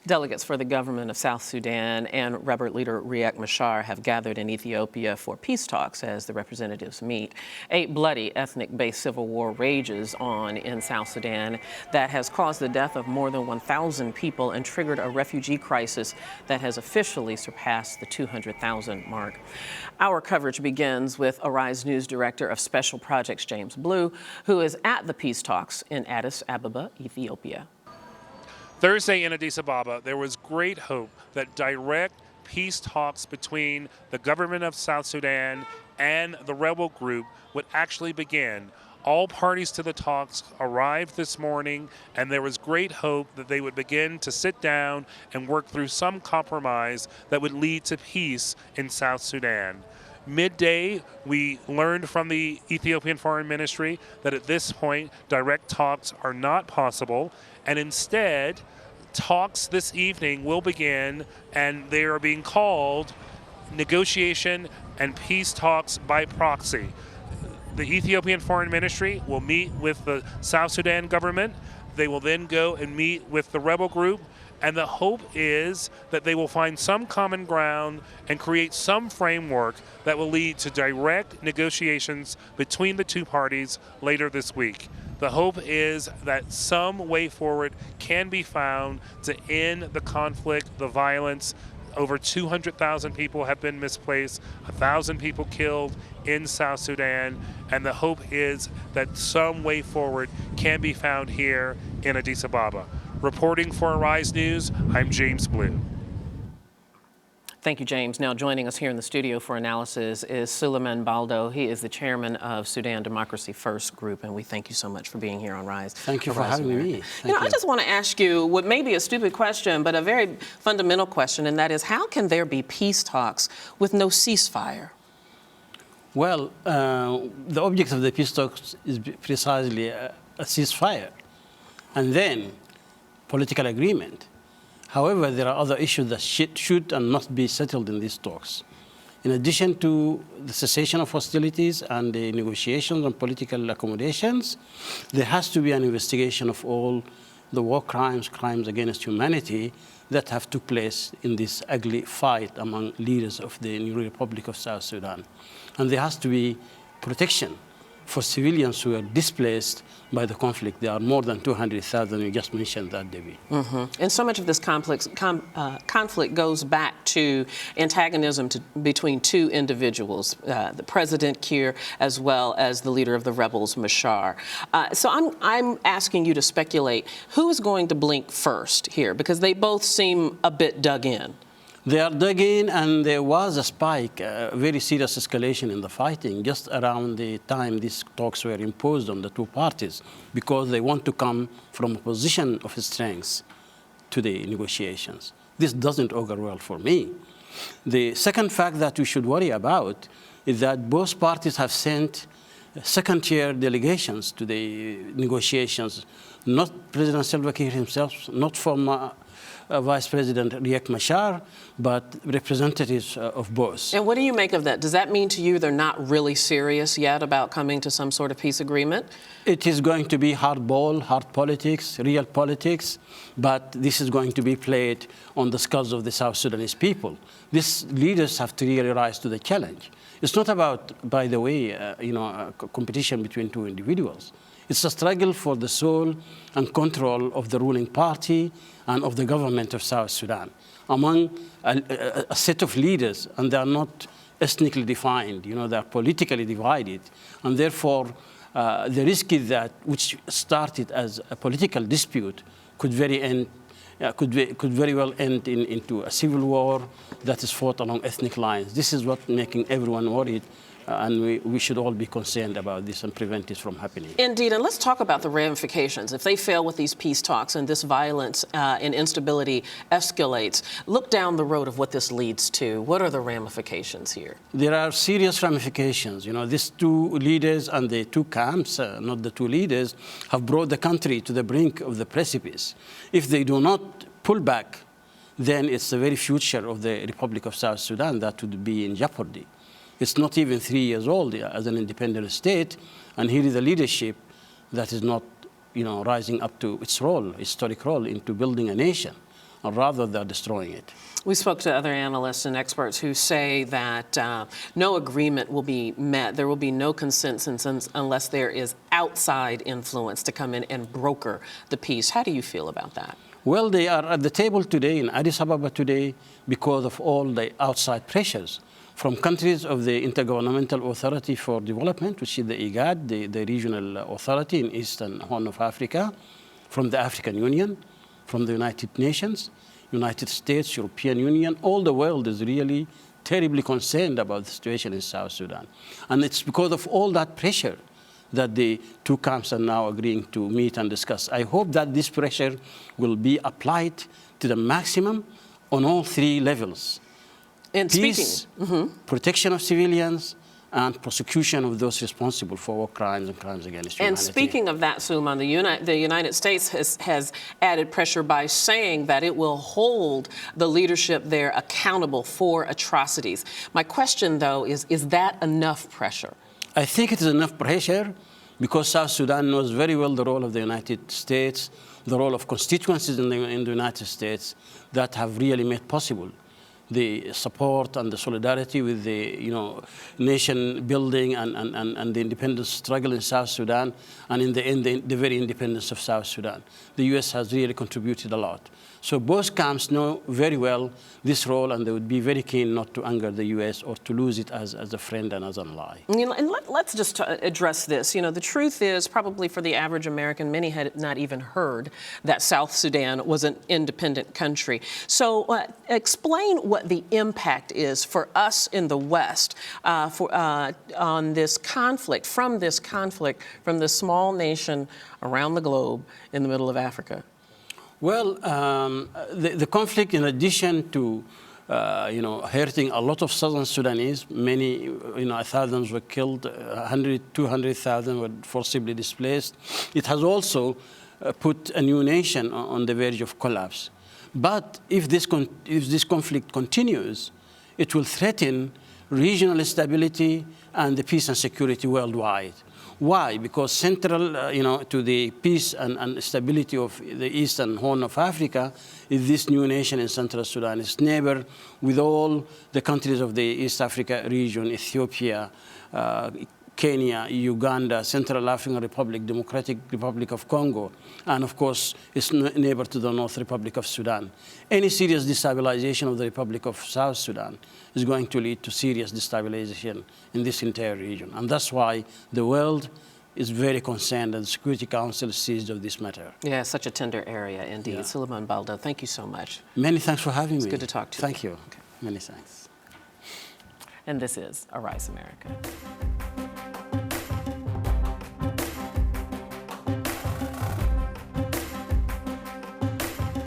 Delegates for the government of South Sudan and rebel leader Riek Machar have gathered in Ethiopia for peace talks as the representatives meet. A bloody ethnic-based civil war rages on in South Sudan that has caused the death of more than 1,000 people and triggered a refugee crisis that has officially surpassed the 200,000 mark. Our coverage begins with Arise News Director of Special Projects, James Blue, who is at the peace talks in Addis Ababa, Ethiopia. Thursday in Addis Ababa, there was great hope that direct peace talks between the government of South Sudan and the rebel group would actually begin. All parties to the talks arrived this morning, and there was great hope that they would begin to sit down and work through some compromise that would lead to peace in South Sudan. Midday, we learned from the Ethiopian Foreign Ministry that at this point, direct talks are not possible, and instead, talks this evening will begin, and they are being called negotiation and peace talks by proxy. The Ethiopian Foreign Ministry will meet with the South Sudan government. They will then go and meet with the rebel group, and the hope is that they will find some common ground and create some framework that will lead to direct negotiations between the two parties later this week. The hope is that some way forward can be found to end the conflict, the violence. Over 200,000 people have been misplaced, 1,000 people killed in South Sudan, and the hope is that some way forward can be found here in Addis Ababa. Reporting for Arise News, I'm James Blue. Thank you, James. Now joining us here in the studio for analysis is SULIMAN BALDO. He is the chairman of Sudan Democracy First Group, and we thank you so much for being here on Rise. Thank you for having me. I just want to ask you what may be a stupid question, but a very fundamental question, and that is, how can there be peace talks with no ceasefire? Well, the object of the peace talks is precisely a ceasefire, and then political agreement. However, there are other issues that should and must be settled in these talks. In addition to the cessation of hostilities and the negotiations on political accommodations, there has to be an investigation of all the war crimes, crimes against humanity that have took place in this ugly fight among leaders of the new Republic of South Sudan. And there has to be protection for civilians who are displaced by the conflict. There are more than 200,000, you just mentioned that, Debbie. And so much of this conflict goes back to antagonism between two individuals, the President Kiir as well as the leader of the rebels, Machar. So I'm asking you to speculate, who is going to blink first here? Because they both seem a bit dug in. They are dug in, and there was a spike, a very serious escalation in the fighting just around the time these talks were imposed on the two parties, because they want to come from a position of strength to the negotiations. This doesn't augur well for me. The second fact that we should worry about is that both parties have sent second-tier delegations to the negotiations, not President Salva Kiir himself, not former Vice President Riek Machar, but representatives of both. And what do you make of that? Does that mean to you they're not really serious yet about coming to some sort of peace agreement? It is going to be hardball, hard politics, real politics, but this is going to be played on the skulls of the South Sudanese people. These leaders have to really rise to the challenge. It's not about, by the way, a competition between two individuals. It's a struggle for the soul and control of the ruling party and of the government of South Sudan among a set of leaders, and they are not ethnically defined, they are politically divided. And therefore, the risk is that which started as a political dispute could very well end into a civil war that is fought along ethnic lines. This is what's making everyone worried. And we should all be concerned about this and prevent this from happening. Indeed, and let's talk about the ramifications. If they fail with these peace talks and this violence and instability escalates, look down the road of what this leads to. What are the ramifications here? There are serious ramifications. These two leaders and the two camps, not the two leaders, have brought the country to the brink of the precipice. If they do not pull back, then it's the very future of the Republic of South Sudan that would be in jeopardy. It's not even 3 years old as an independent state, and here is a leadership that is not, rising up to its role, historic role, into building a nation. and rather they're destroying it. We spoke to other analysts and experts who say that no agreement will be met. There will be no consensus unless there is outside influence to come in and broker the peace. How do you feel about that? Well, they are at the table today in Addis Ababa today because of all the outside pressures from countries of the Intergovernmental Authority for Development, which is the IGAD, the regional authority in Eastern Horn of Africa, from the African Union, from the United Nations, United States, European Union. All the world is really terribly concerned about the situation in South Sudan. And it's because of all that pressure that the two camps are now agreeing to meet and discuss. I hope that this pressure will be applied to the maximum on all three levels. And peace, protection of civilians, and prosecution of those responsible for war crimes and crimes against humanity. And speaking of that, Suleiman, the United States has added pressure by saying that it will hold the leadership there accountable for atrocities. My question, though, is that enough pressure? I think it is enough pressure because South Sudan knows very well the role of the United States, the role of constituencies in the United States that have really made possible the support and the solidarity with the nation building and the independence struggle in South Sudan, and in the end, the very independence of South Sudan. The U.S. has really contributed a lot. So both camps know very well this role, and they would be very keen not to anger the U.S. or to lose it as a friend and as an ally. And let's just address this. The truth is, probably for the average American, many had not even heard that South Sudan was an independent country. So explain what the impact is for us in the West on this conflict, from this small nation around the globe in the middle of Africa. Well, the conflict, in addition to hurting a lot of Southern Sudanese, many thousands were killed, 200,000 were forcibly displaced. It has also put a new nation on the verge of collapse. But if this conflict continues, it will threaten regional stability and the peace and security worldwide. Why? Because central, to the peace and stability of the Eastern Horn of Africa is this new nation in Central Sudan, its neighbor with all the countries of the East Africa region, Ethiopia, Kenya, Uganda, Central African Republic, Democratic Republic of Congo, and of course, its neighbor to the North, Republic of Sudan. Any serious destabilization of the Republic of South Sudan is going to lead to serious destabilization in this entire region. And that's why the world is very concerned, and the Security Council is seized of this matter. Yeah, such a tender area indeed. Yeah. SULIMAN BALDO, thank you so much. Many thanks for having me. It's good to talk to you. Thank you. Okay. Many thanks. And this is Arise America.